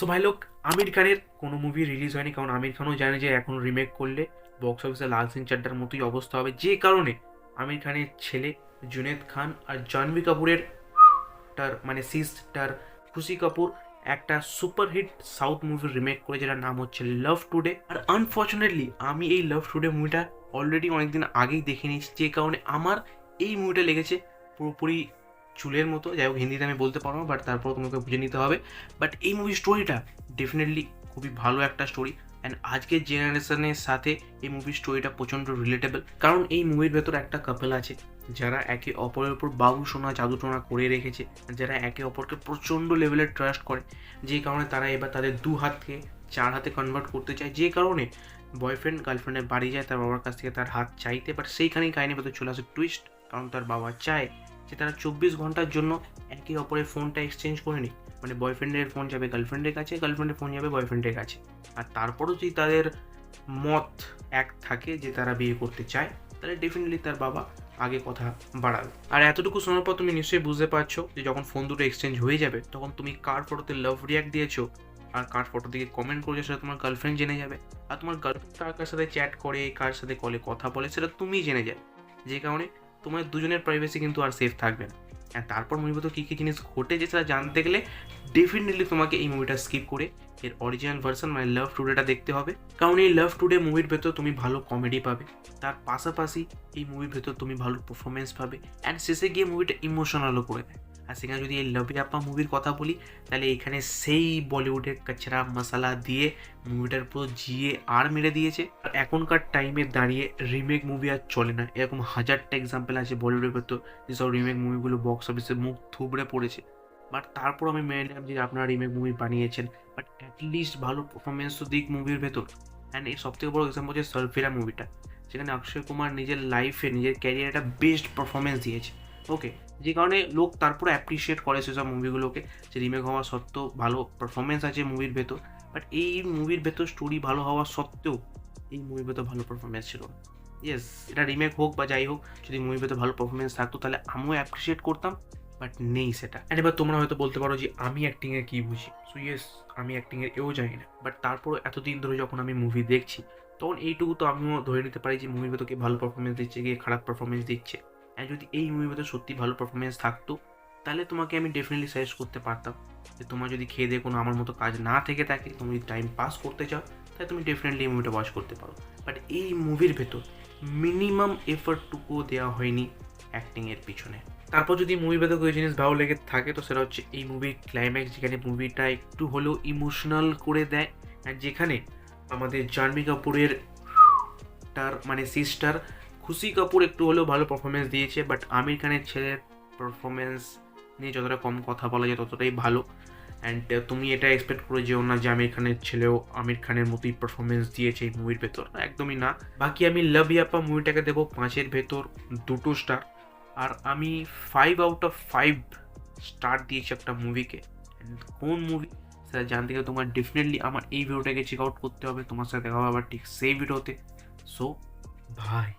So ভাই লোক, আমির খানের কোনো মুভি রিলিজ হয়নি, কারণ আমির খানও জানে যে এখন রিমেক করলে বক্স অফিসে লাল সিং চাড্ডার মতোই অবস্থা হবে, যে কারণে আমির খানের ছেলে জুনেদ খান আর জাহ্নবী কাপুরের মানে সিস্টার খুশি কাপুর একটা সুপারহিট সাউথ মুভির রিমেক করে, যেটার নাম হচ্ছে লাভ টুডে। আর আনফর্চুনেটলি আমি এই লাভ টুডে মুভিটা অলরেডি অনেকদিন আগেই দেখে নিয়েছি, যে কারণে আমার এই মুভিটা লেগেছে পুরোপুরি চুলের মতো। যাই হোক, হিন্দিতে আমি বলতে পারবো, বাট তারপর তোমাকে বুঝে নিতে হবে। বাট এই মুভি স্টোরিটা ডেফিনেটলি খুবই ভালো একটা স্টোরি, অ্যান্ড আজকের জেনারেশনের সাথে এই মুভির স্টোরিটা প্রচণ্ড রিলেটেবল। কারণ এই মুভির ভেতর একটা কাপল আছে যারা একে অপরের উপর বাবু সোনা জাদুটোনা করে রেখেছে, যারা একে অপরকে প্রচণ্ড লেভেলের ট্রাস্ট করে, যে কারণে তারা এবার তাদের 2 হাতকে 4 হাতে কনভার্ট করতে চায়। যে কারণে বয়ফ্রেন্ড গার্লফ্রেন্ডের বাড়ি যায় তার বাবার কাছ থেকে তার হাত চাইতে, বাট সেইখানেই কাহিনী ভেতর চলে আসে টুইস্ট। কারণ তার বাবা চায় যে তারা 24 ঘন্টার জন্য একে অপরের ফোনটা এক্সচেঞ্জ করে নিক, মানে বয়ফ্রেন্ডের ফোন যাবে গার্লফ্রেন্ডের কাছে, গার্লফ্রেন্ডের ফোন যাবে বয়ফ্রেন্ডের কাছে। আর তারপরও যদি তাদের মত এক থাকে যে তারা বিয়ে করতে চায়, তাহলে ডেফিনেটলি তার বাবা আগে কথা বাড়াবে। আর এতটুকু শোনার পর তুমি নিশ্চয়ই বুঝতে পারছো যে যখন ফোন দুটো এক্সচেঞ্জ হয়ে যাবে, তখন তুমি কার ফটোতে লাভ রিয়াক্ট দিয়েছো আর কার ফটো দিকে কমেন্ট করেছো সেটা তোমার গার্লফ্রেন্ড জেনে যাবে। আর তোমার গার্লফ্রেন্ড কার সাথে চ্যাট করে, কার সাথে কলে কথা বলে, সেটা তুমি জেনে যাবে, যে কারণে তোমার দুজনের প্রাইভেসি কিন্তু আর সেফ থাকবে না। আর তারপর মুভিতে তো কী কী জিনিস ঘটেছে সেটা জানতে গেলে ডেফিনেটলি তোমাকে এই মুভিটা স্কিপ করে এর অরিজিনাল ভার্সন মানে লাভ টুডেটা দেখতে হবে। কারণ এই লাভ টুডে মুভির ভেতর তুমি ভালো কমেডি পাবে, তার পাশাপাশি এই মুভির ভেতর তুমি ভালো পারফরমেন্স পাবে, অ্যান্ড শেষে গিয়ে মুভিটা ইমোশনালও করে দেয়। আর সেখানে যদি এই লাভ ইয়াপ্পা মুভির কথা বলি, তাহলে এখানে সেই বলিউডের কচরা মশলা দিয়ে মুভিটার পুরো জিয়ে আর মেরে দিয়েছে। আর এখনকার টাইমে দাঁড়িয়ে রিমেক মুভি আর চলে না, এরকম হাজারটা এক্সাম্পল আছে বলিউডের ভেতর যেসব রিমেক মুভিগুলো বক্স অফিসে মুখ থুবড়ে পড়েছে। বাট তারপর আমি মেনে নিলাম যে আপনারা রিমেক মুভি বানিয়েছেন, বাট অ্যাটলিস্ট ভালো পারফরমেন্স তো দিক মুভির ভেতর। অ্যান্ড এর সবথেকে বড় এক্সাম্পল হচ্ছে সারফিরা মুভিটা, যেখানে অক্ষয় কুমার নিজের লাইফে নিজের ক্যারিয়ারে একটা বেস্ট পারফরমেন্স দিয়েছে। ওকে, যে কারণে লোক তারপরে অ্যাপ্রিসিয়েট করে সেসব মুভিগুলোকে, যে রিমেক হওয়া সত্ত্বেও ভালো পারফরমেন্স আছে মুভির ভেতর। বাট এই মুভির ভেতর স্টোরি ভালো হওয়া সত্ত্বেও এই মুভির ভেতর ভালো পারফরমেন্স ছিল না। ইয়েস, এটা রিমেক হোক বা যাই হোক, যদি মুভির ভেতর ভালো পারফরমেন্স থাকতো তাহলে আমিও অ্যাপ্রিসিয়েট করতাম, বাট নেই সেটা। অ্যান্ড এবার তোমরা হয়তো বলতে পারো যে আমি অ্যাক্টিংয়ের কী বুঝি। সো ইয়েস, আমি অ্যাক্টিংয়ের এও জানি না, বাট তারপরও এতদিন ধরে যখন আমি মুভি দেখছি, তখন এইটুকু তো আমিও ধরে নিতে পারি যে মুভির ভেতর কে ভালো পারফরমেন্স দিচ্ছে, গিয়ে খারাপ পারফরমেন্স দিচ্ছে। অ্যান্ড যদি এই মুভির ভেতর সত্যি ভালো পারফরমেন্স থাকতো, তাহলে তোমাকে আমি ডেফিনেটলি সাজেস্ট করতে পারতাম যে তোমার যদি খেয়ে দিয়ে কোনো আমার মতো কাজ না থেকে থাকে, তুমি যদি টাইম পাস করতে চাও, তাহলে তুমি ডেফিনেটলি এই মুভিটা ওয়াচ করতে পারো। বাট এই মুভির ভেতর মিনিমাম এফর্টটুকুও দেওয়া হয়নি অ্যাক্টিংয়ের পিছনে। তারপর যদি মুভি ভেতর কোনো জিনিস ভালো লেগে থাকে, তো সেটা হচ্ছে এই মুভির ক্লাইম্যাক্স, যেখানে মুভিটা একটু হলেও ইমোশনাল করে দেয়। আর যেখানে আমাদের জাহ্নবী কাপুরের মানে সিস্টার খুশি কাপুর একটু হলেও ভালো পারফরমেন্স দিয়েছে, বাট আমির খানের ছেলের পারফরমেন্স নিয়ে যতটা কম কথা বলা যায় ততটাই ভালো। অ্যান্ড তুমি এটা এক্সপেক্ট করে যেও না যে আমির খানের ছেলেও আমির খানের মতোই পারফরমেন্স দিয়েছে এই মুভির ভেতর, একদমই না। বাকি আমি লাভ ইয়াপ্পা মুভিটাকে দেবো 5-এর ভেতর 2 স্টার। আর আমি 5/5 স্টার দিয়েছি একটা মুভিকে। কোন মুভি সেটা জানতে গেলে তোমার ডেফিনেটলি আমার এই ভিডিওটাকে চেক আউট করতে হবে। তোমার সাথে দেখা হবে আবার ঠিক সেই ভিডিওতে। সো ভাই।